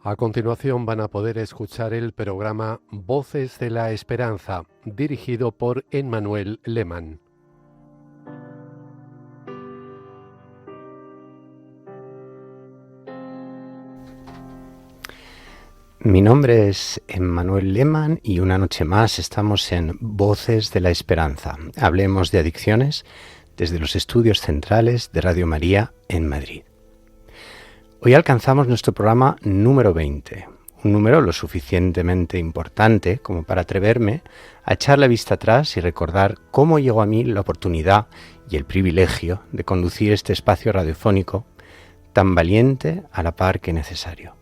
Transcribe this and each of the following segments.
A continuación van a poder escuchar el programa Voces de la Esperanza, dirigido por Emmanuel Lehmann. Mi nombre es Emmanuel Lehmann y una noche más estamos en Voces de la Esperanza. Hablemos de adicciones desde los estudios centrales de Radio María en Madrid. Hoy alcanzamos nuestro programa número 20, un número lo suficientemente importante como para atreverme a echar la vista atrás y recordar cómo llegó a mí la oportunidad y el privilegio de conducir este espacio radiofónico tan valiente a la par que necesario.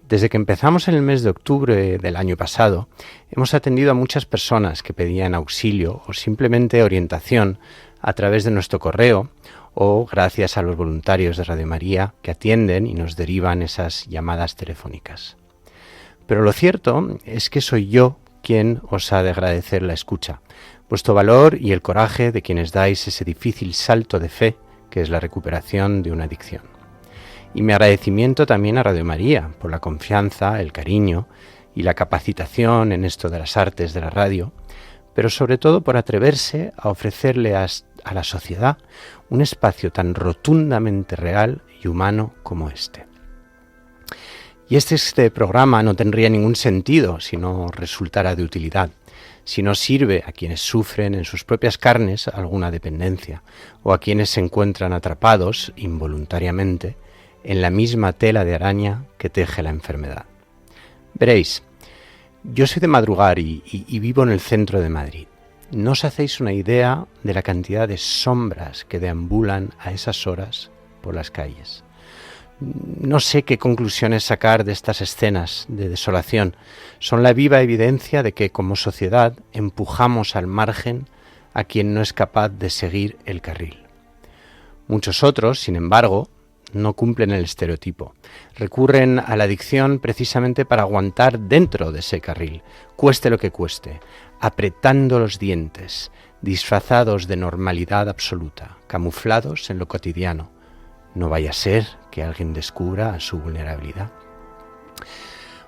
Desde que empezamos en el mes de octubre del año pasado, hemos atendido a muchas personas que pedían auxilio o simplemente orientación a través de nuestro correo o gracias a los voluntarios de Radio María que atienden y nos derivan esas llamadas telefónicas. Pero lo cierto es que soy yo quien os ha de agradecer la escucha, vuestro valor y el coraje de quienes dais ese difícil salto de fe que es la recuperación de una adicción. Y mi agradecimiento también a Radio María por la confianza, el cariño y la capacitación en esto de las artes de la radio, pero sobre todo por atreverse a ofrecerle a la sociedad un espacio tan rotundamente real y humano como este. Y este programa no tendría ningún sentido si no resultara de utilidad, si no sirve a quienes sufren en sus propias carnes alguna dependencia o a quienes se encuentran atrapados involuntariamente en la misma tela de araña que teje la enfermedad. Veréis, yo soy de madrugar y vivo en el centro de Madrid. No os hacéis una idea de la cantidad de sombras que deambulan a esas horas por las calles. No sé qué conclusiones sacar de estas escenas de desolación. Son la viva evidencia de que como sociedad empujamos al margen a quien no es capaz de seguir el carril. Muchos otros, sin embargo, no cumplen el estereotipo. Recurren a la adicción precisamente para aguantar dentro de ese carril, cueste lo que cueste, apretando los dientes, disfrazados de normalidad absoluta, camuflados en lo cotidiano. No vaya a ser que alguien descubra su vulnerabilidad.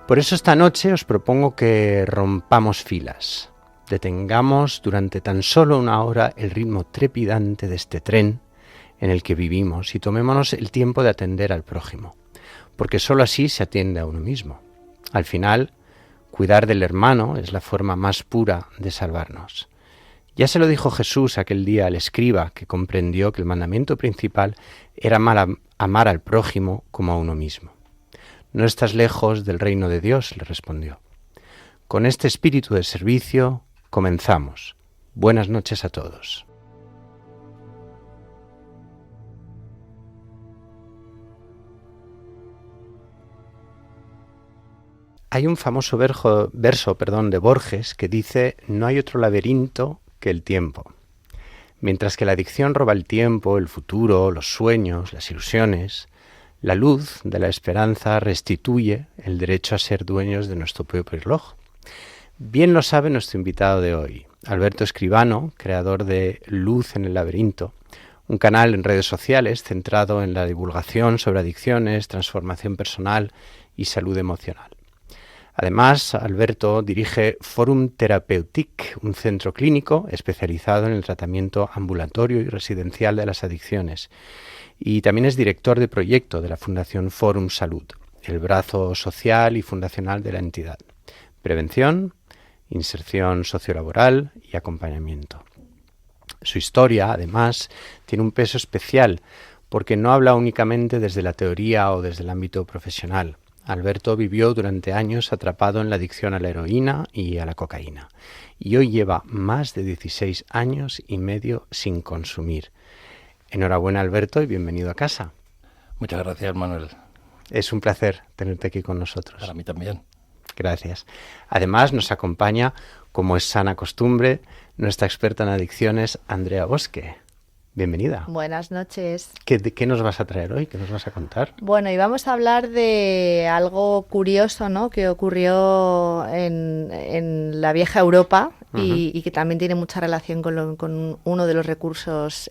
Por eso esta noche os propongo que rompamos filas, detengamos durante tan solo una hora el ritmo trepidante de este tren en el que vivimos y tomémonos el tiempo de atender al prójimo, porque sólo así se atiende a uno mismo. Al final, cuidar del hermano es la forma más pura de salvarnos. Ya se lo dijo Jesús aquel día al escriba que comprendió que el mandamiento principal era amar al prójimo como a uno mismo. No estás lejos del reino de Dios, le respondió. Con este espíritu de servicio comenzamos. Buenas noches a todos. Hay un famoso verso de Borges que dice: no hay otro laberinto que el tiempo. Mientras que la adicción roba el tiempo, el futuro, los sueños, las ilusiones, la luz de la esperanza restituye el derecho a ser dueños de nuestro propio reloj. Bien lo sabe nuestro invitado de hoy, Alberto Escribano, creador de Luz en el Laberinto, un canal en redes sociales centrado en la divulgación sobre adicciones, transformación personal y salud emocional. Además, Alberto dirige Forum Thérapeutique, un centro clínico especializado en el tratamiento ambulatorio y residencial de las adicciones. Y también es director de proyecto de la Fundación Forum Salud, el brazo social y fundacional de la entidad. Prevención, inserción sociolaboral y acompañamiento. Su historia, además, tiene un peso especial porque no habla únicamente desde la teoría o desde el ámbito profesional. Alberto vivió durante años atrapado en la adicción a la heroína y a la cocaína y hoy lleva más de 16 años y medio sin consumir. Enhorabuena, Alberto, y bienvenido a casa. Muchas gracias, Manuel. Es un placer tenerte aquí con nosotros. Para mí también. Gracias. Además nos acompaña, como es sana costumbre, nuestra experta en adicciones, Andrea Bosque. Bienvenida. Buenas noches. ¿Qué nos vas a traer hoy? ¿Qué nos vas a contar? Bueno, y vamos a hablar de algo curioso, ¿no?, que ocurrió en la vieja Europa y que también tiene mucha relación con uno de los recursos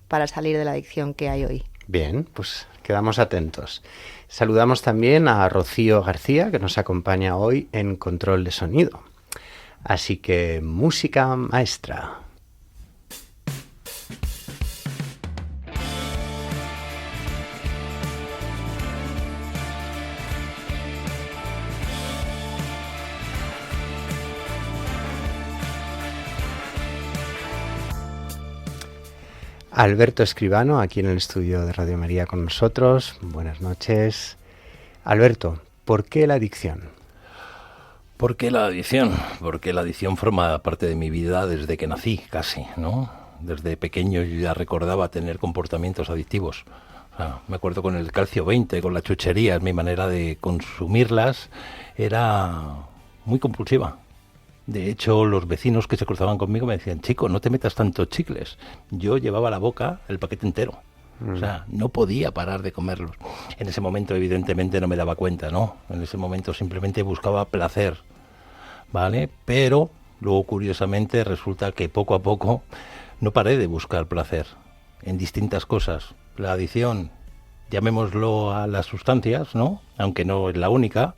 para salir de la adicción que hay hoy. Bien, pues quedamos atentos. Saludamos también a Rocío García, que nos acompaña hoy en Control de Sonido. Así que, música maestra. Alberto Escribano, aquí en el estudio de Radio María con nosotros. Buenas noches. Alberto, ¿por qué la adicción? ¿Por qué la adicción? Porque la adicción forma parte de mi vida desde que nací, casi, ¿no? Desde pequeño yo ya recordaba tener comportamientos adictivos. O sea, me acuerdo con el calcio 20, con las chucherías, mi manera de consumirlas era muy compulsiva. De hecho, los vecinos que se cruzaban conmigo me decían, chico, no te metas tantos chicles. Yo llevaba a la boca el paquete entero. O sea, no podía parar de comerlos. En ese momento, evidentemente, no me daba cuenta, ¿no? En ese momento simplemente buscaba placer, ¿vale? Pero luego, curiosamente, resulta que poco a poco no paré de buscar placer en distintas cosas. La adicción, llamémoslo a las sustancias, ¿no? Aunque no es la única,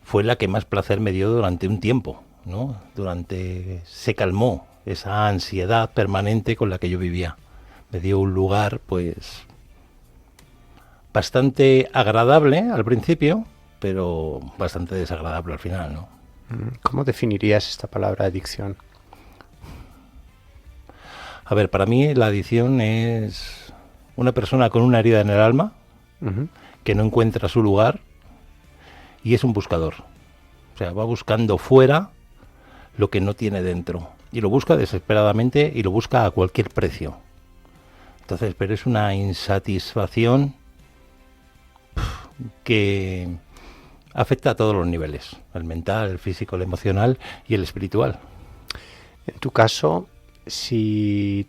fue la que más placer me dio durante un tiempo, ¿no? Se calmó esa ansiedad permanente con la que yo vivía. Me dio un lugar, pues, bastante agradable al principio, pero bastante desagradable al final, ¿no? ¿Cómo definirías esta palabra adicción? A ver, para mí la adicción es una persona con una herida en el alma, que no encuentra su lugar y es un buscador. O sea, va buscando fuera lo que no tiene dentro. Y lo busca desesperadamente y lo busca a cualquier precio. Entonces, pero es una insatisfacción que afecta a todos los niveles. El mental, el físico, el emocional y el espiritual. En tu caso, si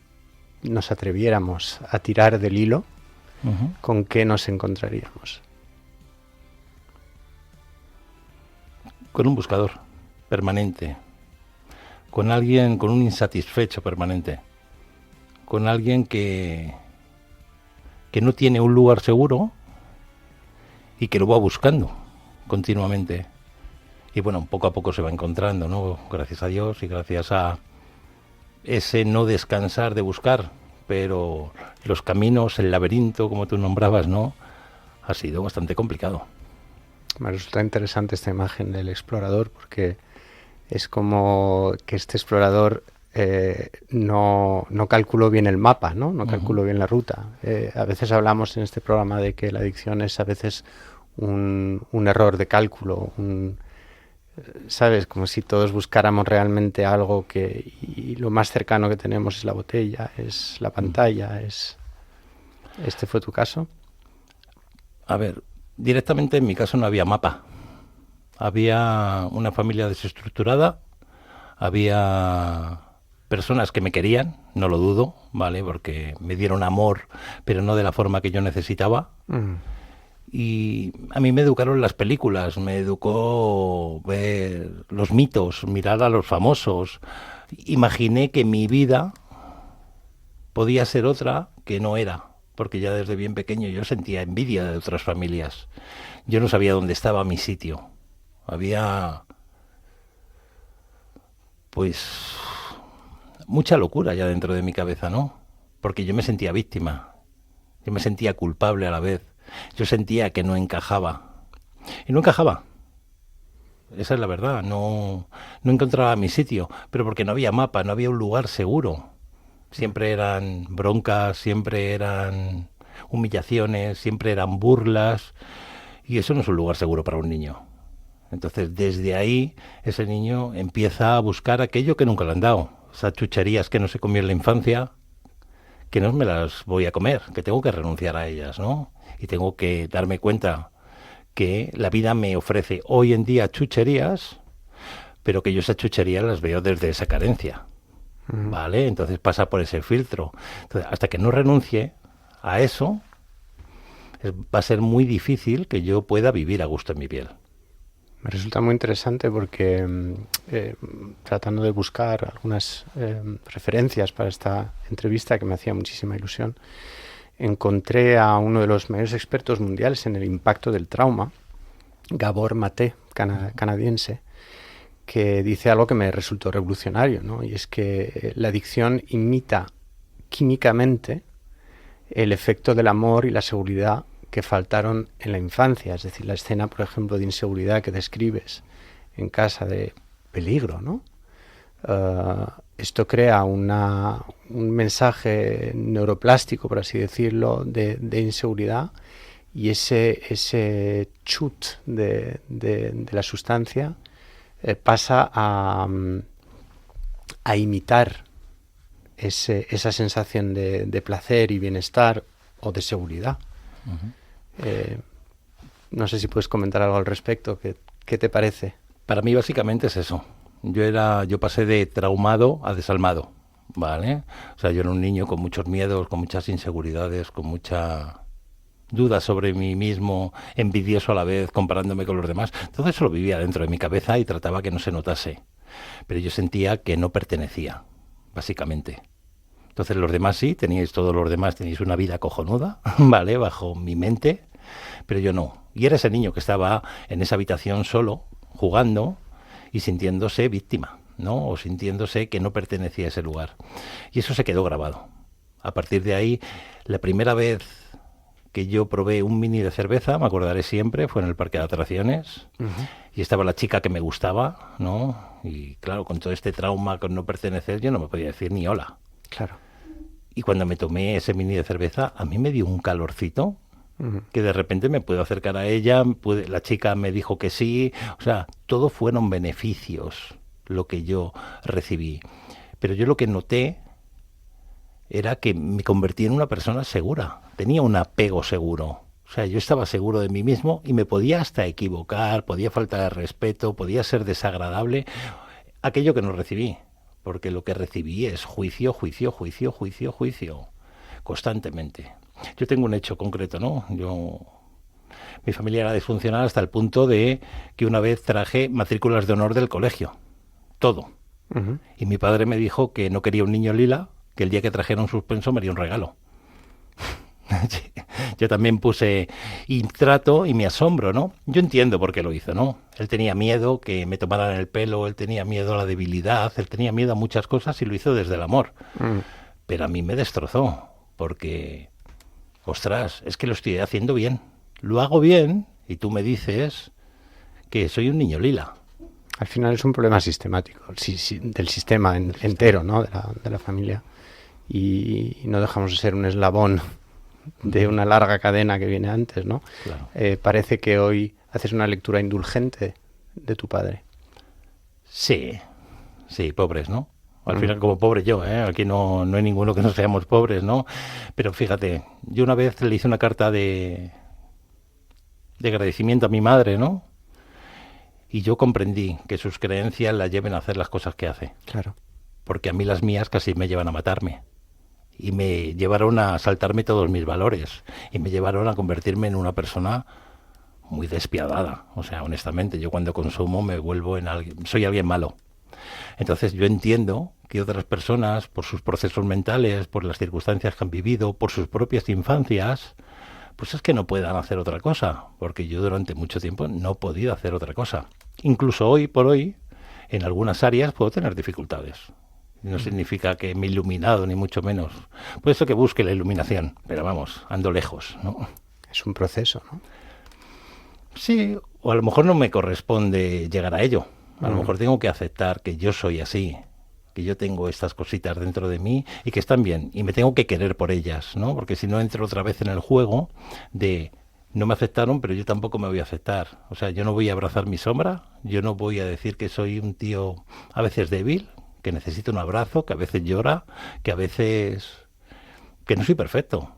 nos atreviéramos a tirar del hilo, ¿con qué nos encontraríamos? Con un buscador permanente. Con alguien, con un insatisfecho permanente, con alguien que no tiene un lugar seguro y que lo va buscando continuamente. Y bueno, poco a poco se va encontrando, ¿no? Gracias a Dios y gracias a ese no descansar de buscar, pero los caminos, el laberinto, como tú nombrabas, ¿no? Ha sido bastante complicado. Me resulta interesante esta imagen del explorador porque es como que este explorador no calculó bien el mapa, no calculó bien la ruta. A veces hablamos en este programa de que la adicción es a veces un error de cálculo, ¿sabes? Como si todos buscáramos realmente algo y lo más cercano que tenemos es la botella, es la pantalla, ¿Este fue tu caso? A ver, directamente en mi caso no había mapa. Había una familia desestructurada, había personas que me querían, no lo dudo, ¿vale? Porque me dieron amor, pero no de la forma que yo necesitaba. Y a mí me educaron las películas, me educó ver los mitos, mirar a los famosos. Imaginé que mi vida podía ser otra que no era, porque ya desde bien pequeño yo sentía envidia de otras familias. Yo no sabía dónde estaba mi sitio. Había, pues, mucha locura ya dentro de mi cabeza, ¿no? Porque yo me sentía víctima, yo me sentía culpable a la vez, yo sentía que no encajaba. Y no encajaba. Esa es la verdad, no encontraba mi sitio, pero porque no había mapa, no había un lugar seguro. Siempre eran broncas, siempre eran humillaciones, siempre eran burlas, y eso no es un lugar seguro para un niño. Entonces, desde ahí, ese niño empieza a buscar aquello que nunca le han dado. Esas chucherías que no se comió en la infancia, que no me las voy a comer, que tengo que renunciar a ellas, ¿no? Y tengo que darme cuenta que la vida me ofrece hoy en día chucherías, pero que yo esas chucherías las veo desde esa carencia, ¿vale? Entonces pasa por ese filtro. Entonces, hasta que no renuncie a eso, va a ser muy difícil que yo pueda vivir a gusto en mi piel. Me resulta muy interesante porque tratando de buscar algunas referencias para esta entrevista que me hacía muchísima ilusión, encontré a uno de los mayores expertos mundiales en el impacto del trauma, Gabor Maté, canadiense, que dice algo que me resultó revolucionario, ¿no? Y es que la adicción imita químicamente el efecto del amor y la seguridad que faltaron en la infancia. Es decir, la escena, por ejemplo, de inseguridad que describes en casa, de peligro, ¿no? Esto crea un mensaje neuroplástico, por así decirlo, de inseguridad, y ese chut de la sustancia pasa a imitar esa sensación de placer y bienestar o de seguridad. Uh-huh. No sé si puedes comentar algo al respecto. ¿Qué te parece? Para mí básicamente es eso. Yo pasé de traumado a desalmado, ¿vale? O sea, yo era un niño con muchos miedos, con muchas inseguridades, con mucha duda sobre mí mismo, envidioso a la vez, comparándome con los demás. Todo eso lo vivía dentro de mi cabeza y trataba que no se notase. Pero yo sentía que no pertenecía, básicamente. Entonces los demás sí, todos los demás teníais una vida cojonuda, ¿vale? Bajo mi mente, pero yo no. Y era ese niño que estaba en esa habitación solo, jugando y sintiéndose víctima, ¿no? O sintiéndose que no pertenecía a ese lugar. Y eso se quedó grabado. A partir de ahí, la primera vez que yo probé un mini de cerveza, me acordaré siempre, fue en el parque de atracciones. Uh-huh. Y estaba la chica que me gustaba, ¿no? Y claro, con todo este trauma con no pertenecer, yo no me podía decir ni hola. Claro. Y cuando me tomé ese mini de cerveza, a mí me dio un calorcito, uh-huh, que de repente me pude acercar a ella, la chica me dijo que sí, o sea, todo fueron beneficios lo que yo recibí. Pero yo lo que noté era que me convertí en una persona segura, tenía un apego seguro. O sea, yo estaba seguro de mí mismo y me podía hasta equivocar, podía faltar el respeto, podía ser desagradable, aquello que no recibí. Porque lo que recibí es juicio, juicio, juicio, juicio, juicio, constantemente. Yo tengo un hecho concreto, ¿no? Mi familia era disfuncional hasta el punto de que una vez traje matrículas de honor del colegio, todo. Uh-huh. Y mi padre me dijo que no quería un niño lila, que el día que trajera un suspenso me haría un regalo. Yo también puse y trato y me asombro, ¿no? Yo entiendo por qué lo hizo, ¿no? Él tenía miedo que me tomaran el pelo, él tenía miedo a la debilidad, él tenía miedo a muchas cosas y lo hizo desde el amor. Pero a mí me destrozó, porque, ostras, es que lo estoy haciendo bien. Lo hago bien y tú me dices que soy un niño lila. Al final es un problema sistemático, del sistema entero, ¿no? De la familia. Y no dejamos de ser un eslabón de una larga cadena que viene antes, ¿no? Claro. Parece que hoy haces una lectura indulgente de tu padre. Sí, pobres, ¿no? Al final como pobre yo, aquí no hay ninguno que no seamos pobres, ¿no? Pero fíjate, yo una vez le hice una carta de agradecimiento a mi madre, ¿no? Y yo comprendí que sus creencias la lleven a hacer las cosas que hace. Claro. Porque a mí las mías casi me llevan a matarme. Y me llevaron a saltarme todos mis valores. Y me llevaron a convertirme en una persona muy despiadada. O sea, honestamente, yo cuando consumo me vuelvo soy alguien malo. Entonces yo entiendo que otras personas, por sus procesos mentales, por las circunstancias que han vivido, por sus propias infancias, pues es que no puedan hacer otra cosa. Porque yo durante mucho tiempo no he podido hacer otra cosa. Incluso hoy por hoy, en algunas áreas puedo tener dificultades. No significa que me he iluminado, ni mucho menos. Por eso que busque la iluminación, pero vamos, ando lejos, ¿no? Es un proceso, ¿no? Sí, o a lo mejor no me corresponde llegar a ello. A lo mejor tengo que aceptar que yo soy así, que yo tengo estas cositas dentro de mí y que están bien, y me tengo que querer por ellas, ¿no? Porque si no entro otra vez en el juego de no me aceptaron, pero yo tampoco me voy a aceptar. O sea, yo no voy a abrazar mi sombra, yo no voy a decir que soy un tío a veces débil, que necesito un abrazo, que a veces llora, que a veces que no soy perfecto,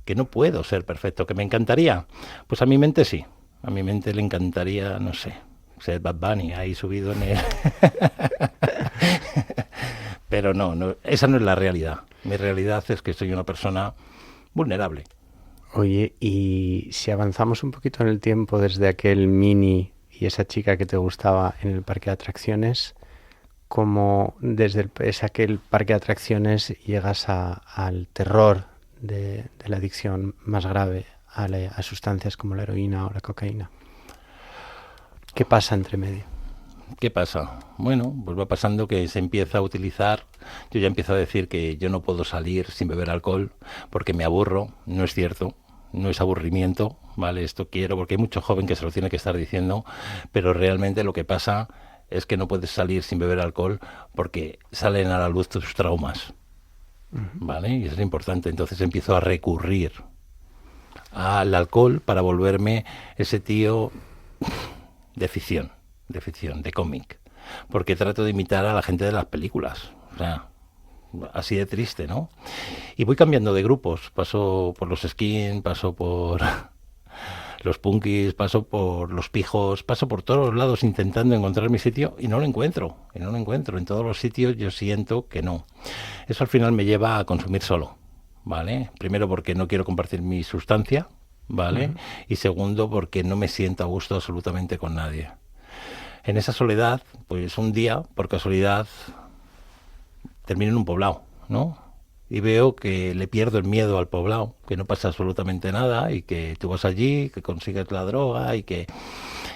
que no puedo ser perfecto, que me encantaría. Pues a mi mente sí, a mi mente le encantaría, no sé, ser Bad Bunny ahí subido en él. Pero no, esa no es la realidad. Mi realidad es que soy una persona vulnerable. Oye, y si avanzamos un poquito en el tiempo desde aquel mini y esa chica que te gustaba en el parque de atracciones, como desde aquel parque de atracciones llegas al terror de la adicción más grave a sustancias como la heroína o la cocaína? ¿Qué pasa entre medio? ¿Qué pasa? Bueno, pues va pasando que se empieza a utilizar, yo ya empiezo a decir que yo no puedo salir sin beber alcohol porque me aburro, no es cierto, no es aburrimiento, ¿vale? Esto quiero, porque hay mucho joven que se lo tiene que estar diciendo, pero realmente lo que pasa es que no puedes salir sin beber alcohol porque salen a la luz tus traumas, ¿vale? Y eso es importante, entonces empiezo a recurrir al alcohol para volverme ese tío de ficción, de cómic, porque trato de imitar a la gente de las películas, o sea, así de triste, ¿no? Y voy cambiando de grupos, paso por los skin, paso por los punkis, paso por los pijos, paso por todos los lados intentando encontrar mi sitio y no lo encuentro, en todos los sitios yo siento que no. Eso al final me lleva a consumir solo, ¿vale? Primero porque no quiero compartir mi sustancia, ¿vale? Y segundo porque no me siento a gusto absolutamente con nadie. En esa soledad, pues un día, por casualidad, termino en un poblado, ¿no? Y veo que le pierdo el miedo al poblado, que no pasa absolutamente nada y que tú vas allí, que consigues la droga y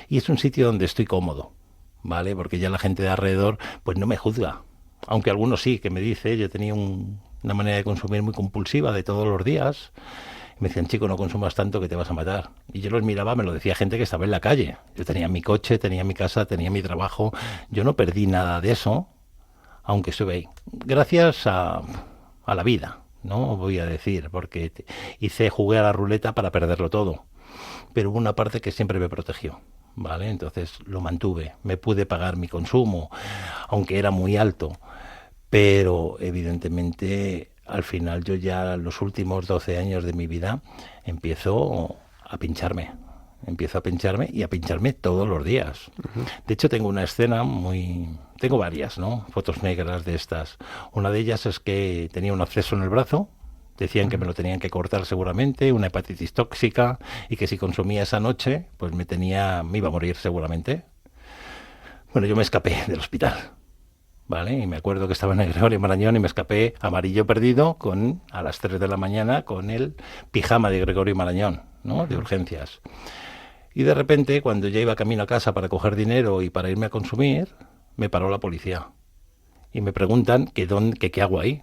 es un sitio donde estoy cómodo, ¿vale? Porque ya la gente de alrededor pues no me juzga, aunque algunos sí, que me dice, yo tenía una manera de consumir muy compulsiva de todos los días. Me decían, chico, no consumas tanto que te vas a matar. Y yo los miraba, me lo decía gente que estaba en la calle. Yo tenía mi coche, tenía mi casa, tenía mi trabajo. Yo no perdí nada de eso, aunque estuve ahí. Gracias a la vida, ¿no? Voy a decir, porque jugué a la ruleta para perderlo todo. Pero hubo una parte que siempre me protegió, ¿vale? Entonces lo mantuve. Me pude pagar mi consumo, aunque era muy alto. Pero evidentemente al final yo ya los últimos 12 años de mi vida empiezo a pincharme y a pincharme todos los días. De hecho tengo una escena tengo varias, ¿no? Fotos negras de estas. Una de ellas es que tenía un absceso en el brazo, decían que me lo tenían que cortar seguramente, una hepatitis tóxica, y que si consumía esa noche pues me iba a morir seguramente. Bueno, yo me escapé del hospital, ¿vale? Y me acuerdo que estaba en el Gregorio Marañón y me escapé amarillo perdido a las 3 de la mañana con el pijama de Gregorio Marañón, ¿no? De urgencias. Y de repente, cuando ya iba camino a casa para coger dinero y para irme a consumir, me paró la policía. Y me preguntan qué hago ahí.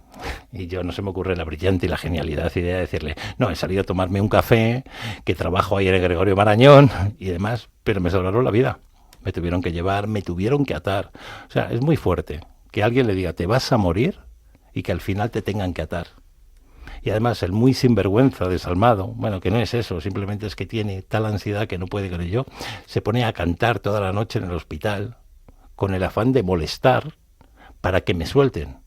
Y yo no se me ocurre la brillante y la genialidad idea de decirle, no, he salido a tomarme un café, que trabajo ahí en el Gregorio Marañón y demás, pero me salvaron la vida. Me tuvieron que llevar, me tuvieron que atar. O sea, es muy fuerte que alguien le diga, te vas a morir, y que al final te tengan que atar. Y además el muy sinvergüenza, desalmado, bueno, que no es eso, simplemente es que tiene tal ansiedad que no puede con ello, se pone a cantar toda la noche en el hospital con el afán de molestar para que me suelten,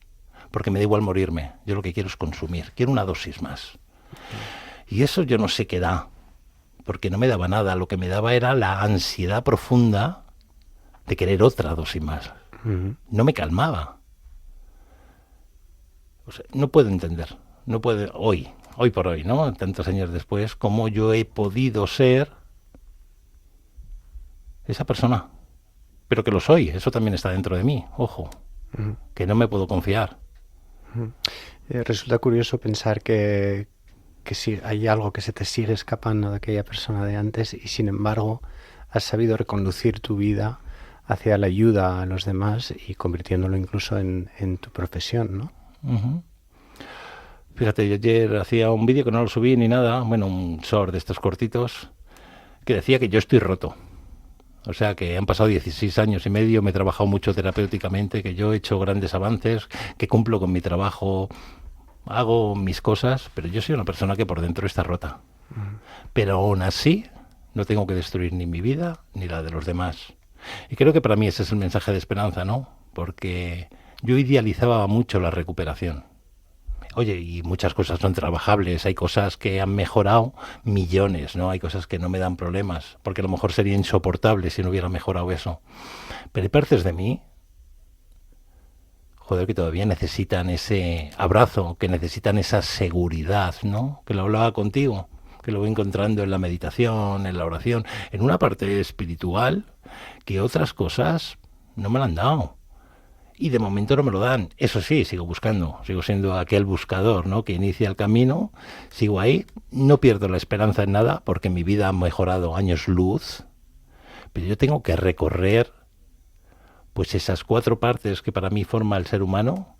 porque me da igual morirme, yo lo que quiero es consumir, quiero una dosis más. Y eso yo no sé qué da, porque no me daba nada, lo que me daba era la ansiedad profunda de querer otra dosis más. No me calmaba. O sea, no puedo entender, hoy por hoy, ¿no? Tantos años después, cómo yo he podido ser esa persona. Pero que lo soy, eso también está dentro de mí, ojo, que no me puedo confiar. Resulta curioso pensar que si hay algo que se te sigue escapando de aquella persona de antes y sin embargo has sabido reconducir tu vida hacia la ayuda a los demás y convirtiéndolo incluso en tu profesión, ¿no? Fíjate, yo ayer hacía un vídeo que no lo subí ni nada, bueno, un short de estos cortitos, que decía que yo estoy roto. O sea, que han pasado 16 años y medio, me he trabajado mucho terapéuticamente, que yo he hecho grandes avances, que cumplo con mi trabajo, hago mis cosas, pero yo soy una persona que por dentro está rota. Pero aún así, no tengo que destruir ni mi vida ni la de los demás. Y creo que para mí ese es el mensaje de esperanza, ¿no? Porque yo idealizaba mucho la recuperación. Oye, y muchas cosas son trabajables, hay cosas que han mejorado millones, ¿no? Hay cosas que no me dan problemas, porque a lo mejor sería insoportable si no hubiera mejorado eso. Pero hay partes de mí, joder, que todavía necesitan ese abrazo, que necesitan esa seguridad, ¿no? Que lo hablaba contigo, que lo voy encontrando en la meditación, en la oración, en una parte espiritual que otras cosas no me la han dado. Y de momento no me lo dan. Eso sí, sigo buscando. Sigo siendo aquel buscador, ¿no?, que inicia el camino. Sigo ahí. No pierdo la esperanza en nada porque mi vida ha mejorado años luz. Pero yo tengo que recorrer pues esas 4 partes que para mí forma el ser humano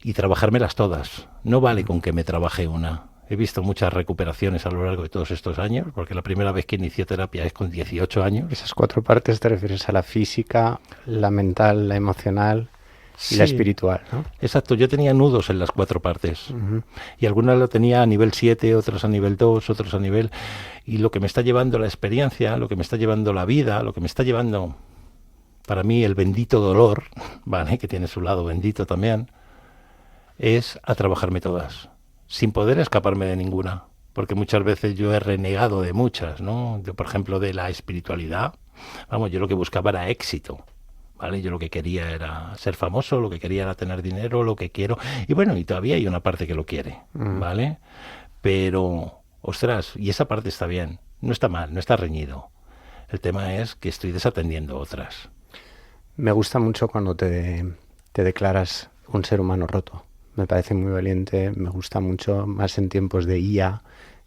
y trabajármelas todas. No vale con que me trabaje una. He visto muchas recuperaciones a lo largo de todos estos años, porque la primera vez que inicié terapia es con 18 años. Esas 4 partes te refieres a la física, la mental, la emocional y la espiritual, ¿no? Exacto, yo tenía nudos en las 4 partes. Y algunas lo tenía a nivel 7, otras a nivel 2, otros a nivel... Y lo que me está llevando la experiencia, lo que me está llevando la vida, lo que me está llevando, para mí, el bendito dolor, ¿vale?, que tiene su lado bendito también, es a trabajarme todas, sin poder escaparme de ninguna. Porque muchas veces yo he renegado de muchas, ¿no? Por ejemplo, de la espiritualidad. Vamos, yo lo que buscaba era éxito. ¿Vale? Yo lo que quería era ser famoso, lo que quería era tener dinero, lo que quiero. Y bueno, y todavía hay una parte que lo quiere, ¿vale? Pero, ostras, y esa parte está bien, no está mal, no está reñido. El tema es que estoy desatendiendo otras. Me gusta mucho cuando te declaras un ser humano roto. Me parece muy valiente, me gusta mucho, más en tiempos de IA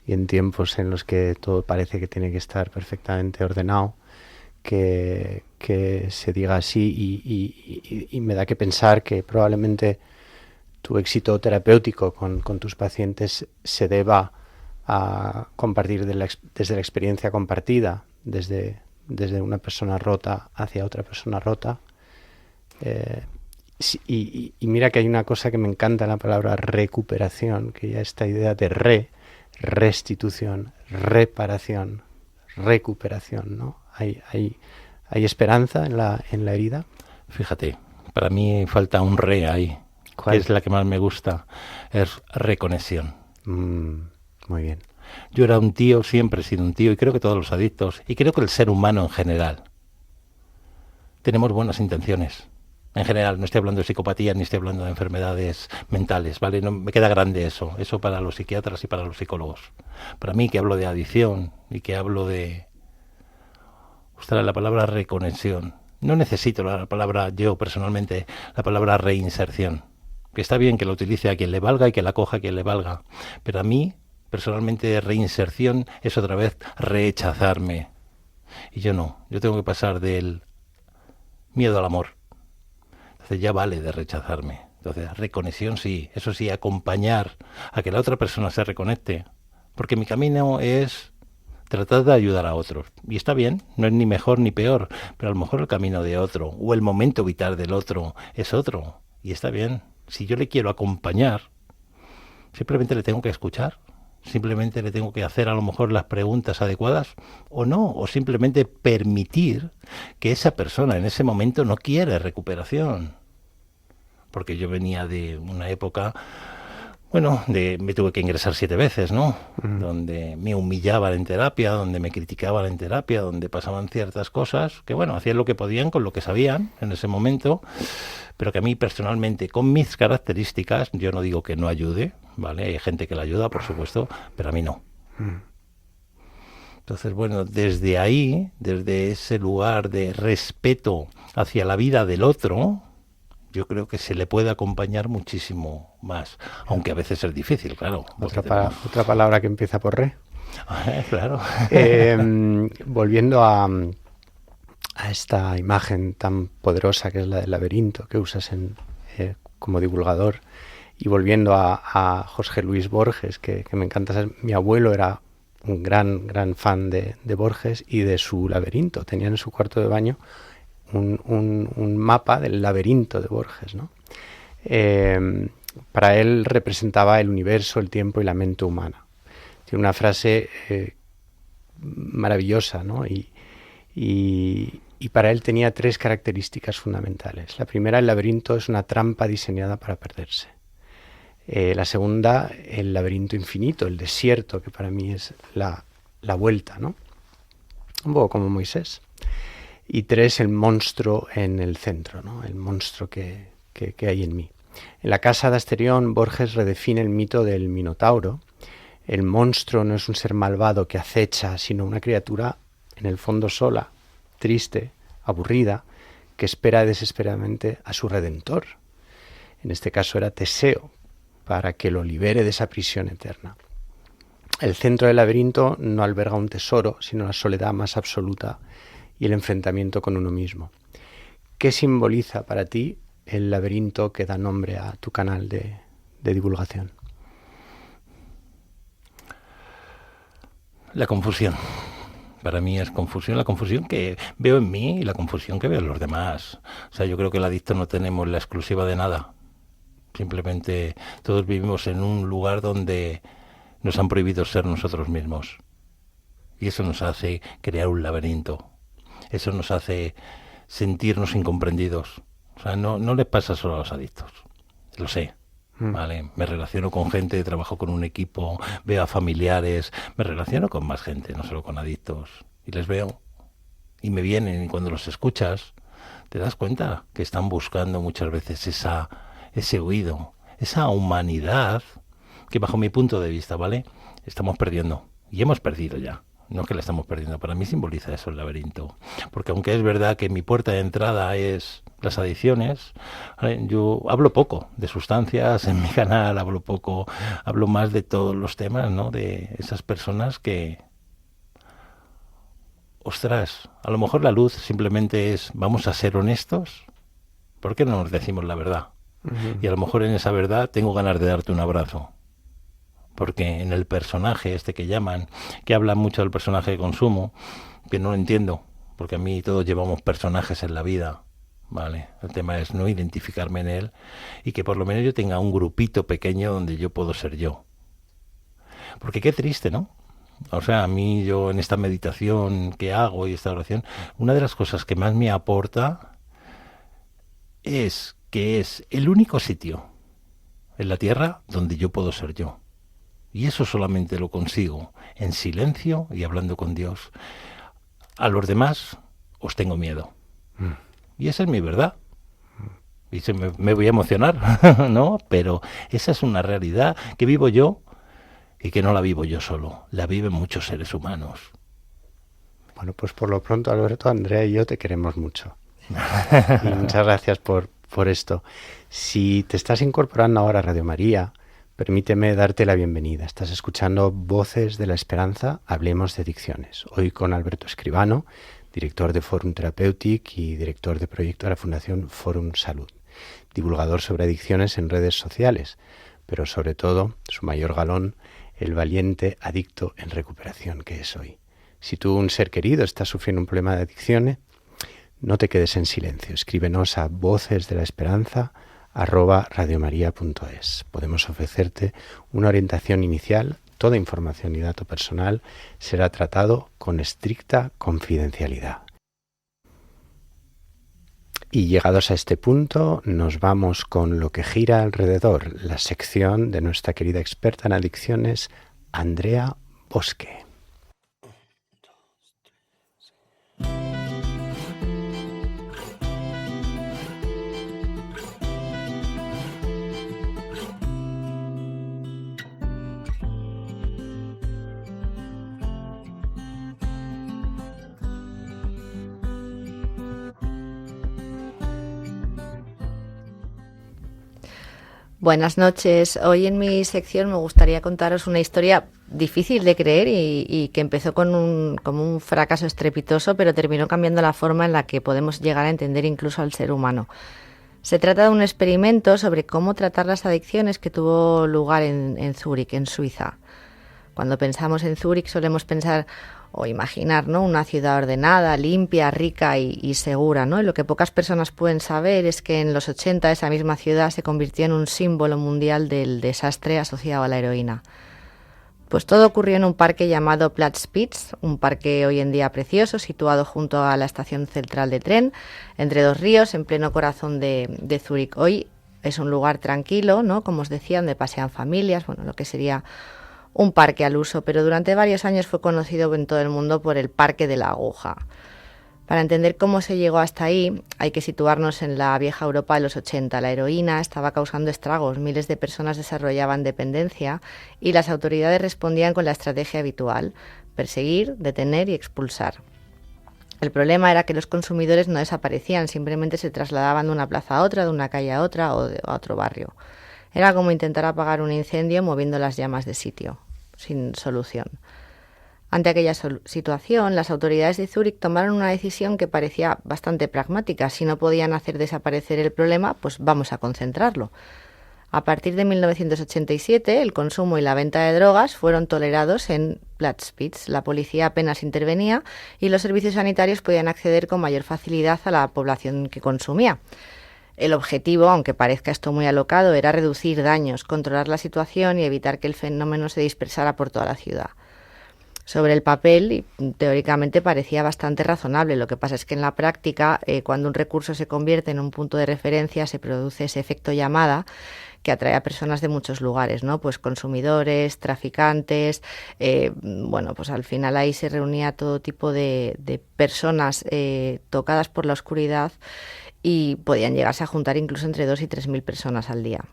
y en tiempos en los que todo parece que tiene que estar perfectamente ordenado. Que se diga así y me da que pensar que probablemente tu éxito terapéutico con tus pacientes se deba a compartir desde la experiencia compartida, desde una persona rota hacia otra persona rota. Y mira que hay una cosa que me encanta en la palabra recuperación, que ya esta idea de restitución, reparación, recuperación, ¿no? ¿Hay esperanza en la herida? Fíjate, para mí falta un ahí. ¿Cuál? Que es la que más me gusta, es reconexión. Muy bien. Yo era un tío, siempre he sido un tío, y creo que todos los adictos, y creo que el ser humano en general, tenemos buenas intenciones. En general, no estoy hablando de psicopatía ni estoy hablando de enfermedades mentales, ¿vale? No, me queda grande eso para los psiquiatras y para los psicólogos. Para mí, que hablo de adicción y que hablo de... Ostras, la palabra reconexión. No necesito la palabra, yo personalmente, la palabra reinserción. Que está bien que la utilice a quien le valga y que la coja a quien le valga. Pero a mí, personalmente, reinserción es otra vez rechazarme. Y yo no. Yo tengo que pasar del miedo al amor. Entonces ya vale de rechazarme. Entonces, reconexión sí. Eso sí, acompañar a que la otra persona se reconecte. Porque mi camino es... tratar de ayudar a otros. Y está bien, no es ni mejor ni peor, pero a lo mejor el camino de otro o el momento vital del otro es otro. Y está bien. Si yo le quiero acompañar, simplemente le tengo que escuchar. Simplemente le tengo que hacer a lo mejor las preguntas adecuadas o no. O simplemente permitir que esa persona en ese momento no quiere recuperación. Porque yo venía de una época... Bueno, me tuve que ingresar 7 veces, ¿no? Donde me humillaban en terapia, donde me criticaban en terapia, donde pasaban ciertas cosas que, bueno, hacían lo que podían con lo que sabían en ese momento, pero que a mí personalmente, con mis características, yo no digo que no ayude, ¿vale? Hay gente que la ayuda, por supuesto, pero a mí no. Entonces, bueno, desde ahí, desde ese lugar de respeto hacia la vida del otro... yo creo que se le puede acompañar muchísimo más, aunque a veces es difícil, claro. Otra palabra que empieza por re. Claro. Volviendo a esta imagen tan poderosa que es la del laberinto que usas como divulgador, y volviendo a Jorge Luis Borges, que me encanta. Mi abuelo era un gran fan de Borges y de su laberinto. Tenía en su cuarto de baño un mapa del laberinto de Borges, ¿no? Para él representaba el universo, el tiempo y la mente humana. Tiene una frase maravillosa, ¿no? Y para él tenía 3 características fundamentales. La primera, el laberinto es una trampa diseñada para perderse. La segunda, el laberinto infinito, el desierto, que para mí es la vuelta, ¿no? Un poco como Moisés. Y 3, el monstruo en el centro, ¿no? El monstruo que hay en mí. En la Casa de Asterión, Borges redefine el mito del Minotauro. El monstruo no es un ser malvado que acecha, sino una criatura en el fondo sola, triste, aburrida, que espera desesperadamente a su Redentor. En este caso era Teseo, para que lo libere de esa prisión eterna. El centro del laberinto no alberga un tesoro, sino la soledad más absoluta y el enfrentamiento con uno mismo. ¿Qué simboliza para ti el laberinto que da nombre a tu canal de divulgación? La confusión. Para mí es confusión, la confusión que veo en mí y la confusión que veo en los demás. O sea, yo creo que el adicto no tenemos la exclusiva de nada. Simplemente todos vivimos en un lugar donde nos han prohibido ser nosotros mismos. Y eso nos hace crear un laberinto. Eso nos hace sentirnos incomprendidos. O sea, no le pasa solo a los adictos. Lo sé. Vale, me relaciono con gente, trabajo con un equipo, veo a familiares, me relaciono con más gente, no solo con adictos. Y les veo y me vienen, y cuando los escuchas te das cuenta que están buscando muchas veces ese huido, esa humanidad que bajo mi punto de vista, ¿vale? Estamos perdiendo y hemos perdido ya. No que la estamos perdiendo, para mí simboliza eso el laberinto. Porque aunque es verdad que mi puerta de entrada es las adicciones, ¿vale? Yo hablo poco de sustancias en mi canal, hablo más de todos los temas, ¿no? De esas personas que, ostras, a lo mejor la luz simplemente es, vamos a ser honestos, ¿por qué no nos decimos la verdad? Y a lo mejor en esa verdad tengo ganas de darte un abrazo. Porque en el personaje este que llaman, que habla mucho del personaje de consumo, que no lo entiendo, porque a mí todos llevamos personajes en la vida, ¿vale? El tema es no identificarme en él y que por lo menos yo tenga un grupito pequeño donde yo puedo ser yo. Porque qué triste, ¿no? O sea, a mí yo en esta meditación que hago y esta oración, una de las cosas que más me aporta es que es el único sitio en la tierra donde yo puedo ser yo. Y eso solamente lo consigo en silencio y hablando con Dios. A los demás os tengo miedo. Y esa es mi verdad. Y me voy a emocionar, ¿no? Pero esa es una realidad que vivo yo y que no la vivo yo solo. La viven muchos seres humanos. Bueno, pues por lo pronto, Alberto, Andrea y yo te queremos mucho. Y muchas gracias por esto. Si te estás incorporando ahora a Radio María, permíteme darte la bienvenida. Estás escuchando Voces de la Esperanza, Hablemos de Adicciones. Hoy con Alberto Escribano, director de Forum Therapeutic y director de proyecto de la Fundación Forum Salud. Divulgador sobre adicciones en redes sociales, pero sobre todo, su mayor galón, el valiente adicto en recuperación que es hoy. Si tú, un ser querido, estás sufriendo un problema de adicciones, no te quedes en silencio. Escríbenos a vocesdelaesperanza@radiomaria.es. Podemos ofrecerte una orientación inicial. Toda información y dato personal será tratado con estricta confidencialidad. Y llegados a este punto, nos vamos con lo que gira alrededor, la sección de nuestra querida experta en adicciones, Andrea Bosque. Buenas noches. Hoy en mi sección me gustaría contaros una historia difícil de creer y que empezó como un fracaso estrepitoso, pero terminó cambiando la forma en la que podemos llegar a entender incluso al ser humano. Se trata de un experimento sobre cómo tratar las adicciones que tuvo lugar en Zúrich, en Suiza. Cuando pensamos en Zúrich solemos pensar o imaginar, ¿no?, una ciudad ordenada, limpia, rica y segura, ¿no? Y lo que pocas personas pueden saber es que en los 80 esa misma ciudad se convirtió en un símbolo mundial del desastre asociado a la heroína. Pues todo ocurrió en un parque llamado Platzspitz, un parque hoy en día precioso, situado junto a la estación central de tren, entre dos ríos, en pleno corazón de Zúrich. Hoy es un lugar tranquilo, ¿no?, como os decía, donde pasean familias, bueno, lo que sería un parque al uso, pero durante varios años fue conocido en todo el mundo por el Parque de la Aguja. Para entender cómo se llegó hasta ahí, hay que situarnos en la vieja Europa de los 80. La heroína estaba causando estragos, miles de personas desarrollaban dependencia y las autoridades respondían con la estrategia habitual: perseguir, detener y expulsar. El problema era que los consumidores no desaparecían, simplemente se trasladaban de una plaza a otra, de una calle a otra o a otro barrio. Era como intentar apagar un incendio moviendo las llamas de sitio, sin solución. Ante aquella situación, las autoridades de Zúrich tomaron una decisión que parecía bastante pragmática. Si no podían hacer desaparecer el problema, pues vamos a concentrarlo. A partir de 1987, el consumo y la venta de drogas fueron tolerados en Platzspitz. La policía apenas intervenía y los servicios sanitarios podían acceder con mayor facilidad a la población que consumía. El objetivo, aunque parezca esto muy alocado, era reducir daños, controlar la situación y evitar que el fenómeno se dispersara por toda la ciudad. Sobre el papel, y teóricamente parecía bastante razonable. Lo que pasa es que en la práctica, cuando un recurso se convierte en un punto de referencia, se produce ese efecto llamada que atrae a personas de muchos lugares, ¿no? Pues consumidores, traficantes, pues al final ahí se reunía todo tipo de personas tocadas por la oscuridad y podían llegarse a juntar incluso entre 2.000 y 3.000 personas al día.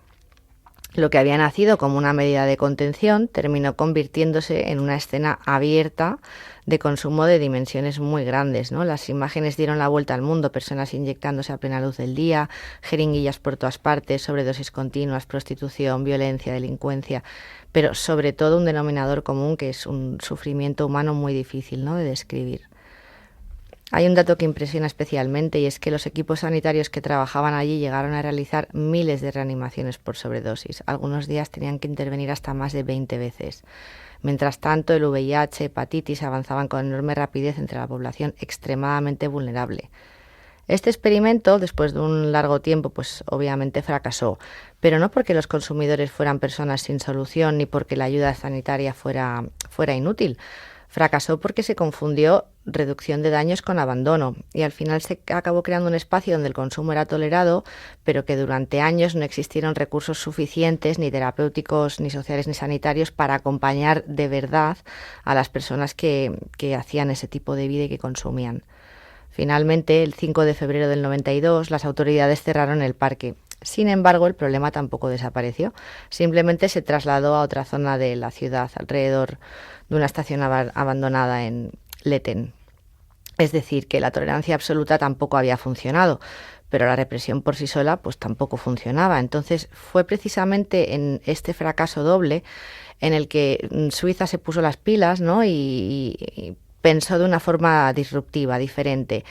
Lo que había nacido como una medida de contención terminó convirtiéndose en una escena abierta de consumo de dimensiones muy grandes, ¿no? Las imágenes dieron la vuelta al mundo, personas inyectándose a plena luz del día, jeringuillas por todas partes, sobredosis continuas, prostitución, violencia, delincuencia, pero sobre todo un denominador común que es un sufrimiento humano muy difícil, ¿no?, de describir. Hay un dato que impresiona especialmente y es que los equipos sanitarios que trabajaban allí llegaron a realizar miles de reanimaciones por sobredosis. Algunos días tenían que intervenir hasta más de 20 veces. Mientras tanto, el VIH, hepatitis avanzaban con enorme rapidez entre la población extremadamente vulnerable. Este experimento, después de un largo tiempo, pues obviamente fracasó, pero no porque los consumidores fueran personas sin solución ni porque la ayuda sanitaria fuera inútil. Fracasó porque se confundió reducción de daños con abandono y al final se acabó creando un espacio donde el consumo era tolerado, pero que durante años no existieron recursos suficientes, ni terapéuticos, ni sociales, ni sanitarios, para acompañar de verdad a las personas que hacían ese tipo de vida y que consumían. Finalmente, el 5 de febrero del 92, las autoridades cerraron el parque. Sin embargo, el problema tampoco desapareció. Simplemente se trasladó a otra zona de la ciudad, alrededor de una estación abandonada en Letten. Es decir, que la tolerancia absoluta tampoco había funcionado, pero la represión por sí sola pues tampoco funcionaba. Entonces fue precisamente en este fracaso doble en el que Suiza se puso las pilas, ¿no? y pensó de una forma disruptiva, diferente.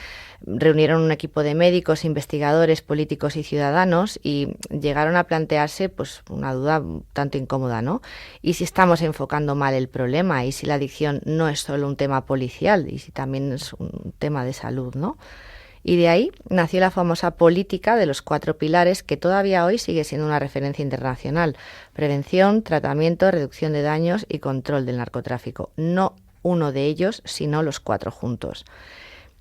Reunieron un equipo de médicos, investigadores, políticos y ciudadanos y llegaron a plantearse pues una duda un tanto incómoda, ¿no? ¿Y si estamos enfocando mal el problema? ¿Y si la adicción no es solo un tema policial? ¿Y si también es un tema de salud, ¿no? Y de ahí nació la famosa política de los 4 pilares que todavía hoy sigue siendo una referencia internacional: prevención, tratamiento, reducción de daños y control del narcotráfico. No uno de ellos, sino los 4 juntos.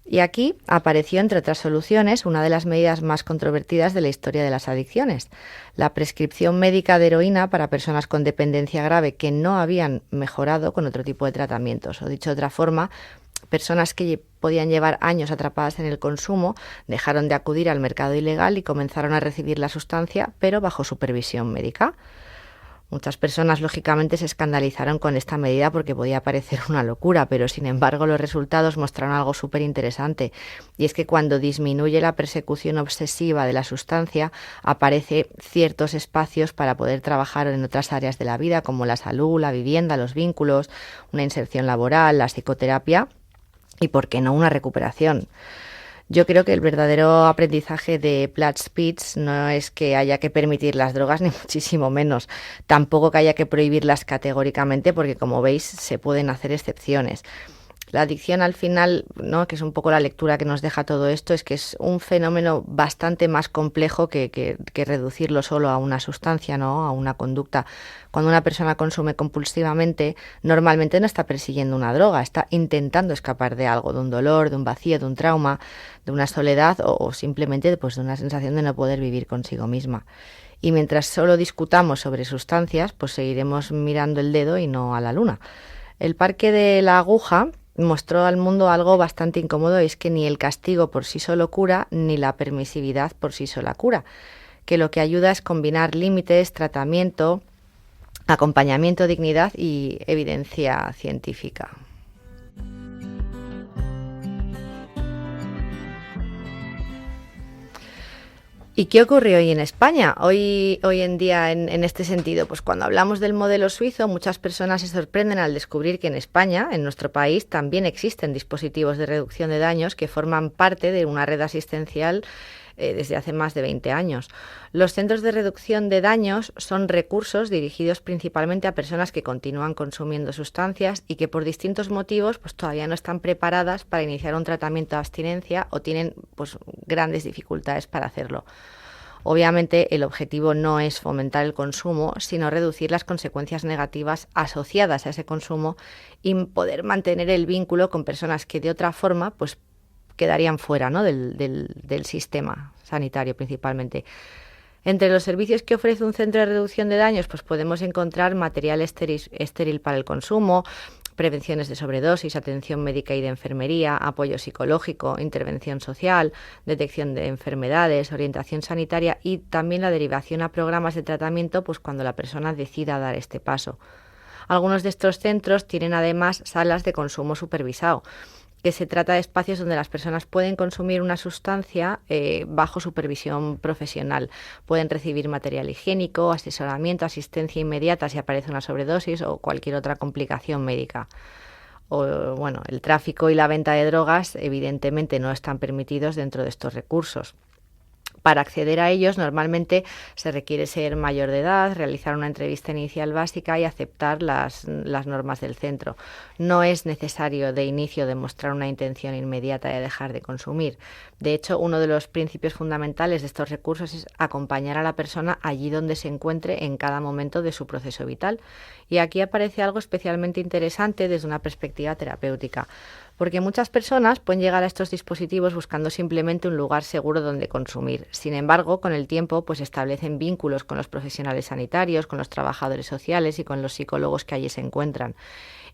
Y aquí apareció, entre otras soluciones, una de las medidas más controvertidas de la historia de las adicciones: la prescripción médica de heroína para personas con dependencia grave que no habían mejorado con otro tipo de tratamientos. O dicho de otra forma, personas que podían llevar años atrapadas en el consumo dejaron de acudir al mercado ilegal y comenzaron a recibir la sustancia, pero bajo supervisión médica. Muchas personas, lógicamente, se escandalizaron con esta medida porque podía parecer una locura, pero sin embargo los resultados mostraron algo súper interesante, y es que cuando disminuye la persecución obsesiva de la sustancia, aparecen ciertos espacios para poder trabajar en otras áreas de la vida, como la salud, la vivienda, los vínculos, una inserción laboral, la psicoterapia y, ¿por qué no?, una recuperación. Yo creo que el verdadero aprendizaje de Platzspitz no es que haya que permitir las drogas, ni muchísimo menos. Tampoco que haya que prohibirlas categóricamente, porque, como veis, se pueden hacer excepciones. La adicción, al final, ¿no?, que es un poco la lectura que nos deja todo esto, es que es un fenómeno bastante más complejo que reducirlo solo a una sustancia, ¿no?, a una conducta. Cuando una persona consume compulsivamente, normalmente no está persiguiendo una droga, está intentando escapar de algo, de un dolor, de un vacío, de un trauma, de una soledad o simplemente pues, de una sensación de no poder vivir consigo misma. Y mientras solo discutamos sobre sustancias, pues seguiremos mirando el dedo y no a la luna. El parque de la aguja mostró al mundo algo bastante incómodo, y es que ni el castigo por sí solo cura, ni la permisividad por sí sola cura, que lo que ayuda es combinar límites, tratamiento, acompañamiento, dignidad y evidencia científica. ¿Y qué ocurre hoy en España? Hoy en día en este sentido, pues cuando hablamos del modelo suizo, muchas personas se sorprenden al descubrir que en España, en nuestro país, también existen dispositivos de reducción de daños que forman parte de una red asistencial desde hace más de 20 años. Los centros de reducción de daños son recursos dirigidos principalmente a personas que continúan consumiendo sustancias y que por distintos motivos pues todavía no están preparadas para iniciar un tratamiento de abstinencia o tienen pues grandes dificultades para hacerlo. Obviamente el objetivo no es fomentar el consumo, sino reducir las consecuencias negativas asociadas a ese consumo y poder mantener el vínculo con personas que de otra forma pues quedarían fuera, ¿no?, del sistema sanitario principalmente. Entre los servicios que ofrece un centro de reducción de daños, pues podemos encontrar material estéril para el consumo, prevenciones de sobredosis, atención médica y de enfermería, apoyo psicológico, intervención social, detección de enfermedades, orientación sanitaria y también la derivación a programas de tratamiento, pues cuando la persona decida dar este paso. Algunos de estos centros tienen además salas de consumo supervisado, que se trata de espacios donde las personas pueden consumir una sustancia bajo supervisión profesional. Pueden recibir material higiénico, asesoramiento, asistencia inmediata si aparece una sobredosis o cualquier otra complicación médica. Bueno, el tráfico y la venta de drogas evidentemente no están permitidos dentro de estos recursos. Para acceder a ellos, normalmente se requiere ser mayor de edad, realizar una entrevista inicial básica y aceptar las normas del centro. No es necesario de inicio demostrar una intención inmediata de dejar de consumir. De hecho, uno de los principios fundamentales de estos recursos es acompañar a la persona allí donde se encuentre en cada momento de su proceso vital. Y aquí aparece algo especialmente interesante desde una perspectiva terapéutica, porque muchas personas pueden llegar a estos dispositivos buscando simplemente un lugar seguro donde consumir. Sin embargo, con el tiempo, pues establecen vínculos con los profesionales sanitarios, con los trabajadores sociales y con los psicólogos que allí se encuentran.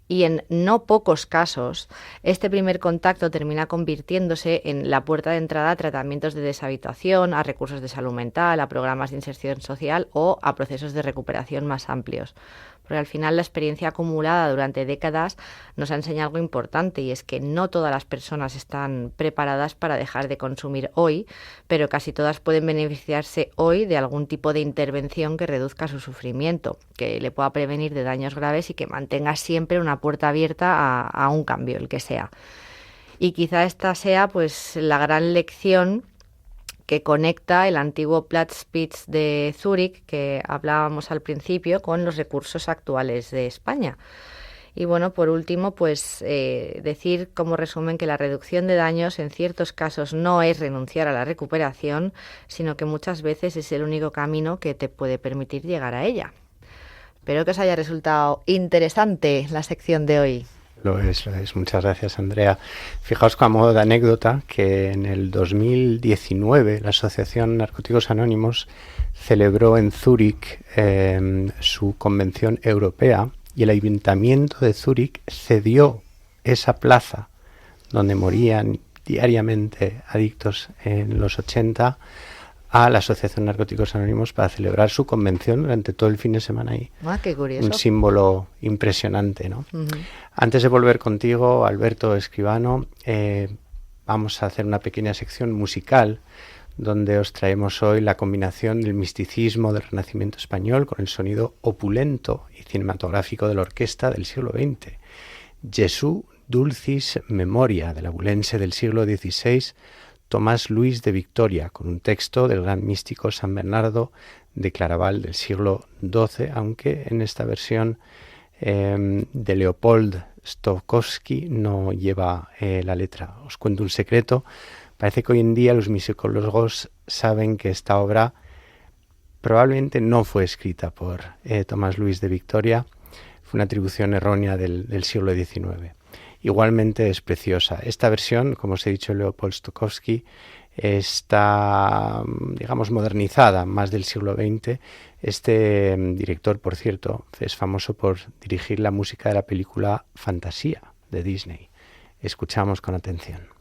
Y en no pocos casos, este primer contacto termina convirtiéndose en la puerta de entrada a tratamientos de deshabituación, a recursos de salud mental, a programas de inserción social o a procesos de recuperación más amplios. Porque al final la experiencia acumulada durante décadas nos ha enseñado algo importante, y es que no todas las personas están preparadas para dejar de consumir hoy, pero casi todas pueden beneficiarse hoy de algún tipo de intervención que reduzca su sufrimiento, que le pueda prevenir de daños graves y que mantenga siempre una puerta abierta a un cambio, el que sea. Y quizá esta sea pues la gran lección que conecta el antiguo Platzspitz de Zúrich, que hablábamos al principio, con los recursos actuales de España. Y bueno, por último, pues decir como resumen que la reducción de daños en ciertos casos no es renunciar a la recuperación, sino que muchas veces es el único camino que te puede permitir llegar a ella. Espero que os haya resultado interesante la sección de hoy. Lo es. Muchas gracias, Andrea. Fijaos, como modo de anécdota, que en el 2019 la Asociación Narcóticos Anónimos celebró en Zúrich su convención europea, y el Ayuntamiento de Zúrich cedió esa plaza donde morían diariamente adictos en los 80 a la Asociación Narcóticos Anónimos para celebrar su convención durante todo el fin de semana ahí. Ah, qué curioso. Un símbolo impresionante, ¿no? Uh-huh. Antes de volver contigo, Alberto Escribano, vamos a hacer una pequeña sección musical donde os traemos hoy la combinación del misticismo del Renacimiento español con el sonido opulento y cinematográfico de la orquesta del siglo XX. Jesús Dulcis Memoria, del abulense del siglo XVI, Tomás Luis de Victoria, con un texto del gran místico San Bernardo de Claraval del siglo XII, aunque en esta versión de Leopold Stokowski no lleva la letra. Os cuento un secreto. Parece que hoy en día los musicólogos saben que esta obra probablemente no fue escrita por Tomás Luis de Victoria, fue una atribución errónea del siglo XIX. Igualmente es preciosa. Esta versión, como os he dicho, Leopold Stokowski, está, digamos, modernizada, más del siglo XX. Este director, por cierto, es famoso por dirigir la música de la película Fantasía de Disney. Escuchamos con atención.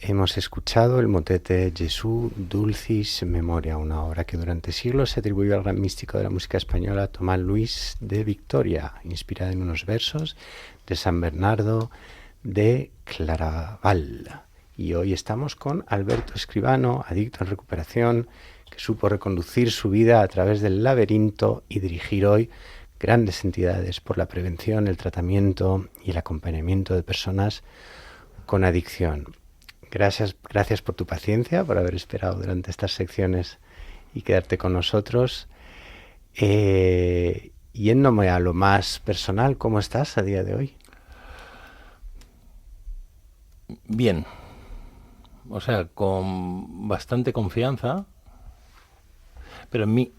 Hemos escuchado el motete Jesús Dulcis Memoria, una obra que durante siglos se atribuyó al gran místico de la música española Tomás Luis de Victoria, inspirada en unos versos de San Bernardo de Claraval. Y hoy estamos con Alberto Escribano, adicto en recuperación, que supo reconducir su vida a través del laberinto y dirigir hoy grandes entidades por la prevención, el tratamiento y el acompañamiento de personas con adicción. Gracias por tu paciencia, por haber esperado durante estas secciones y quedarte con nosotros. Yéndome a lo más personal, ¿cómo estás a día de hoy? Bien, o sea, con bastante confianza, pero en mí.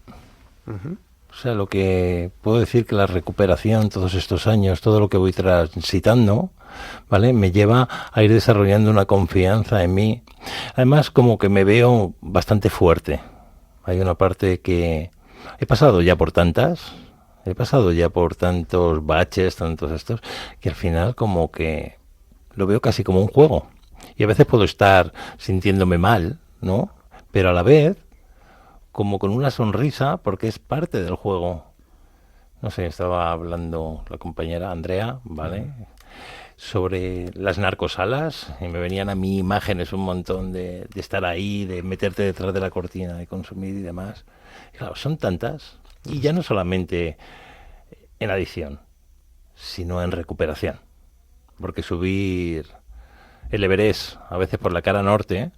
O sea, lo que puedo decir que la recuperación, todos estos años, todo lo que voy transitando, ¿vale?, me lleva a ir desarrollando una confianza en mí. Además, como que me veo bastante fuerte. Hay una parte que he pasado ya por tantos baches, tantos estos, que al final como que lo veo casi como un juego. Y a veces puedo estar sintiéndome mal, ¿no? Pero a la vez, como con una sonrisa, porque es parte del juego. No sé, estaba hablando la compañera Andrea, ¿vale?, sobre las narcosalas, y me venían a mí imágenes un montón de estar ahí, de meterte detrás de la cortina, de consumir y demás. Y claro, son tantas, y ya no solamente en adicción, sino en recuperación. Porque subir el Everest, a veces por la cara norte,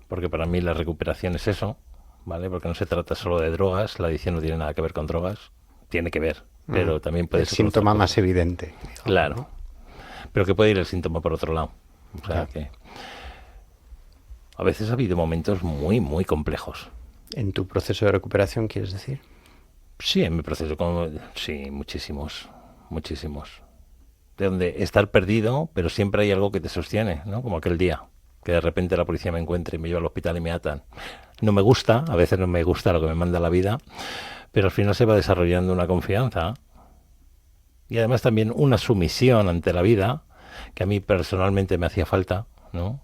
porque para mí la recuperación es eso, ¿vale? Porque no se trata solo de drogas, la adicción no tiene nada que ver con drogas, tiene que ver, pero también puede ser... El síntoma más evidente. Digamos, claro, ¿no? Pero que puede ir el síntoma por otro lado. O sea, que a veces ha habido momentos muy, muy complejos. ¿En tu proceso de recuperación, quieres decir? Sí, en mi proceso, sí, muchísimos. De donde estar perdido, pero siempre hay algo que te sostiene, ¿no? Como aquel día, que de repente la policía me encuentra y me lleva al hospital y me atan. No me gusta, a veces no me gusta lo que me manda la vida, pero al final se va desarrollando una confianza y además también una sumisión ante la vida, que a mí personalmente me hacía falta, ¿no?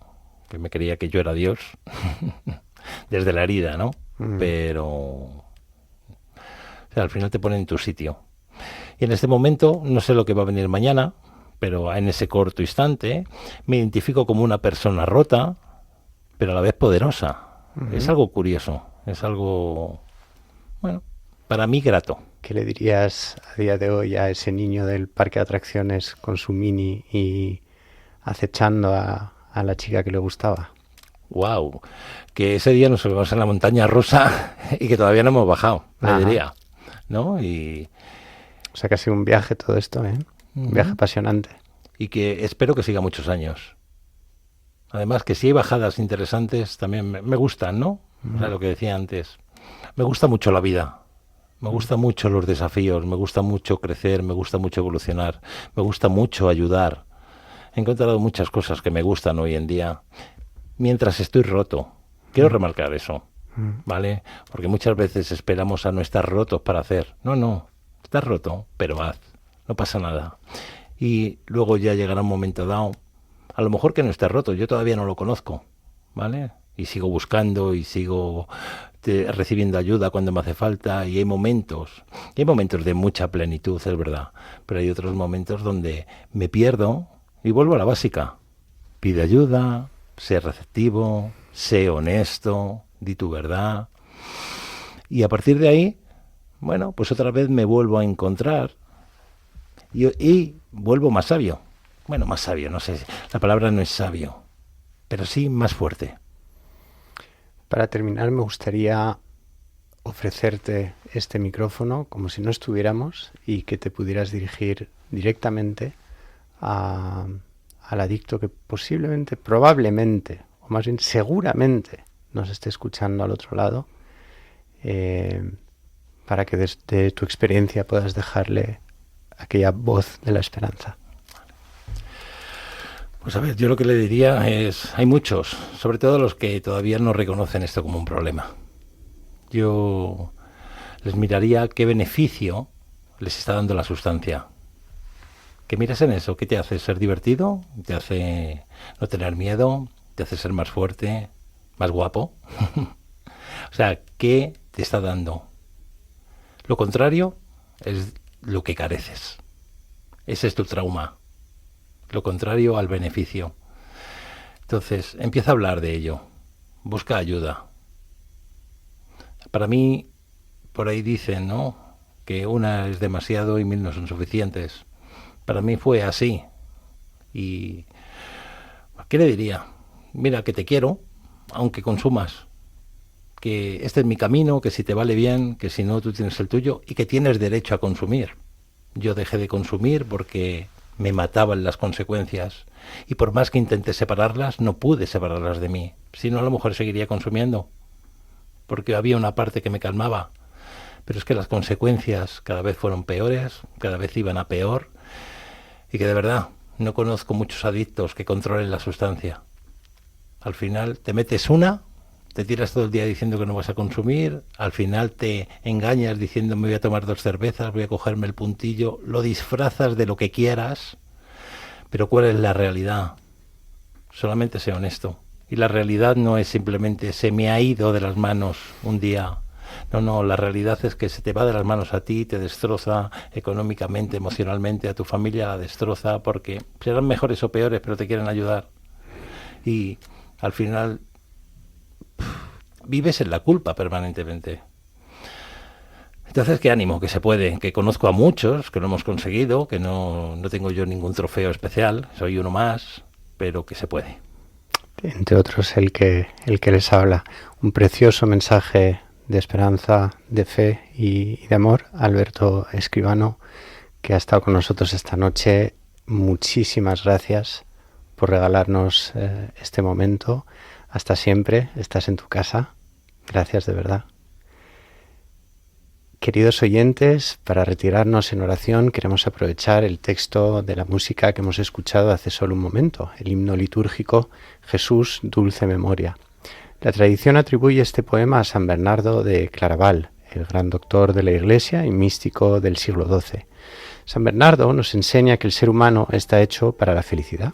Que me creía que yo era Dios, desde la herida, ¿no? Pero o sea, al final te pone en tu sitio. Y en este momento, no sé lo que va a venir mañana, pero en ese corto instante me identifico como una persona rota, pero a la vez poderosa. Es algo curioso, es algo, bueno, para mí grato. ¿Qué le dirías a día de hoy a ese niño del parque de atracciones con su mini y acechando a la chica que le gustaba? Wow, que ese día nos subimos en la montaña rusa y que todavía no hemos bajado, le diría, ¿no? Y o sea que ha sido un viaje todo esto, ¿eh? Un viaje apasionante. Y que espero que siga muchos años. Además que si hay bajadas interesantes también me gustan, ¿no? O sea, lo que decía antes. Me gusta mucho la vida. Me gustan mucho los desafíos, me gusta mucho crecer, me gusta mucho evolucionar, me gusta mucho ayudar. He encontrado muchas cosas que me gustan hoy en día mientras estoy roto. Quiero remarcar eso, ¿vale? Porque muchas veces esperamos a no estar rotos para hacer. No, estás roto, pero haz, no pasa nada. Y luego ya llegará un momento dado, a lo mejor que no esté roto, yo todavía no lo conozco, ¿vale? Y sigo buscando y sigo recibiendo ayuda cuando me hace falta, y hay momentos de mucha plenitud, es verdad, pero hay otros momentos donde me pierdo y vuelvo a la básica. Pide ayuda, sé receptivo, sé honesto, di tu verdad, y a partir de ahí, bueno, pues otra vez me vuelvo a encontrar y vuelvo más sabio. Bueno, más sabio, no sé, la palabra no es sabio, pero sí más fuerte. Para terminar, me gustaría ofrecerte este micrófono como si no estuviéramos y que te pudieras dirigir directamente al adicto que posiblemente, probablemente, o más bien seguramente nos esté escuchando al otro lado, para que desde tu experiencia puedas dejarle aquella voz de la esperanza. Pues a ver, yo lo que le diría es, hay muchos, sobre todo los que todavía no reconocen esto como un problema. Yo les miraría qué beneficio les está dando la sustancia. Que miras en eso, ¿qué te hace ser divertido? ¿Te hace no tener miedo? te hace ser más fuerte, más guapo. O sea, ¿qué te está dando? Lo contrario es lo que careces. Ese es tu trauma. Lo contrario al beneficio. Entonces, empieza a hablar de ello. Busca ayuda. Para mí, por ahí dicen, ¿no?, que una es demasiado y 1000 no son suficientes. Para mí fue así. Y ¿qué le diría? Mira, que te quiero, aunque consumas. Que este es mi camino, que si te vale bien, que si no tú tienes el tuyo y que tienes derecho a consumir. Yo dejé de consumir porque me mataban las consecuencias y por más que intenté separarlas, no pude separarlas de mí. Si no, a lo mejor seguiría consumiendo porque había una parte que me calmaba. Pero es que las consecuencias cada vez fueron peores, cada vez iban a peor y que de verdad no conozco muchos adictos que controlen la sustancia. Al final te metes una, te tiras todo el día diciendo que no vas a consumir, al final te engañas diciendo me voy a tomar 2 cervezas, voy a cogerme el puntillo, lo disfrazas de lo que quieras, pero ¿cuál es la realidad? Solamente sé honesto. Y la realidad no es simplemente se me ha ido de las manos un día. No, la realidad es que se te va de las manos a ti, te destroza económicamente, emocionalmente, a tu familia la destroza porque serán mejores o peores, pero te quieren ayudar. Y al final vives en la culpa permanentemente. Entonces, qué ánimo, que se puede, que conozco a muchos, que lo hemos conseguido, que no tengo yo ningún trofeo especial, soy uno más, pero que se puede. Entre otros el que les habla. Un precioso mensaje de esperanza, de fe y de amor. Alberto Escribano, que ha estado con nosotros esta noche. Muchísimas gracias por regalarnos este momento. Hasta siempre, estás en tu casa. Gracias de verdad. Queridos oyentes, para retirarnos en oración queremos aprovechar el texto de la música que hemos escuchado hace solo un momento, el himno litúrgico Jesús, dulce memoria. La tradición atribuye este poema a San Bernardo de Claraval, el gran doctor de la Iglesia y místico del siglo XII. San Bernardo nos enseña que el ser humano está hecho para la felicidad,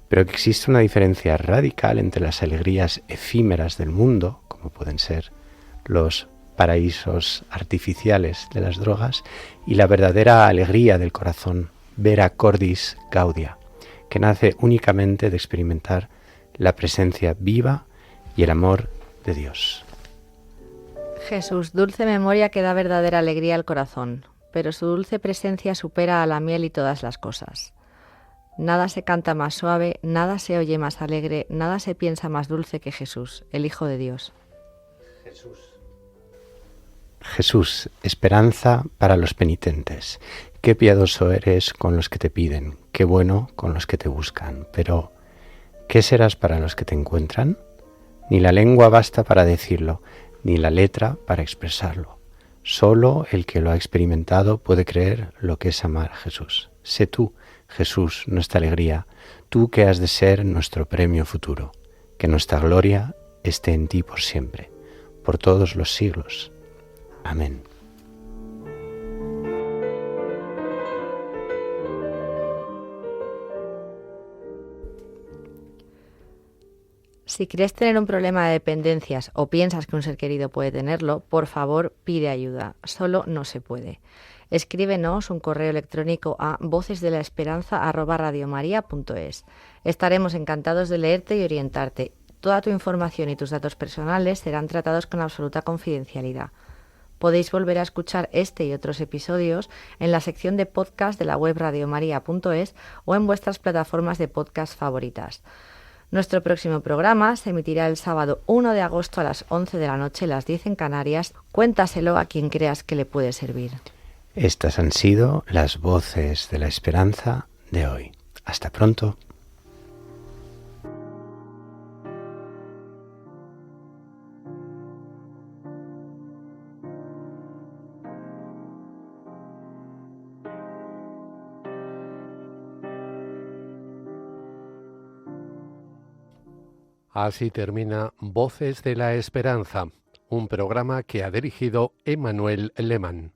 pero que existe una diferencia radical entre las alegrías efímeras del mundo, como pueden ser los paraísos artificiales de las drogas, y la verdadera alegría del corazón, vera cordis gaudia, que nace únicamente de experimentar la presencia viva y el amor de Dios. Jesús, dulce memoria que da verdadera alegría al corazón, pero su dulce presencia supera a la miel y todas las cosas. Nada se canta más suave, nada se oye más alegre, nada se piensa más dulce que Jesús, el Hijo de Dios. Jesús, esperanza para los penitentes. Qué piadoso eres con los que te piden, qué bueno con los que te buscan. Pero, ¿qué serás para los que te encuentran? Ni la lengua basta para decirlo, ni la letra para expresarlo. Solo el que lo ha experimentado puede creer lo que es amar a Jesús. Sé tú, Jesús, nuestra alegría, tú que has de ser nuestro premio futuro. Que nuestra gloria esté en ti por siempre, por todos los siglos. Amén. Si crees tener un problema de dependencias o piensas que un ser querido puede tenerlo, por favor, pide ayuda. Solo no se puede. Escríbenos un correo electrónico a vocesdelaesperanza@radiomaria.es. Estaremos encantados de leerte y orientarte. Toda tu información y tus datos personales serán tratados con absoluta confidencialidad. Podéis volver a escuchar este y otros episodios en la sección de podcast de la web radiomaria.es o en vuestras plataformas de podcast favoritas. Nuestro próximo programa se emitirá el sábado 1 de agosto a las 11 de la noche, las 10 en Canarias. Cuéntaselo a quien creas que le puede servir. Estas han sido las voces de la esperanza de hoy. Hasta pronto. Así termina Voces de la Esperanza, un programa que ha dirigido Emmanuel Lehmann.